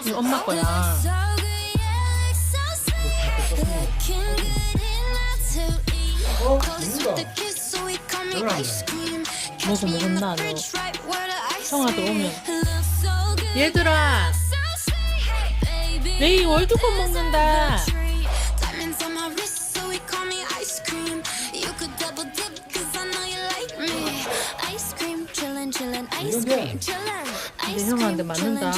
이거 엄마 거야. 먹었나 너. 형아도 오면. 얘들아, 내일 월드컵 먹는다. 근데 형아한테 맞는다.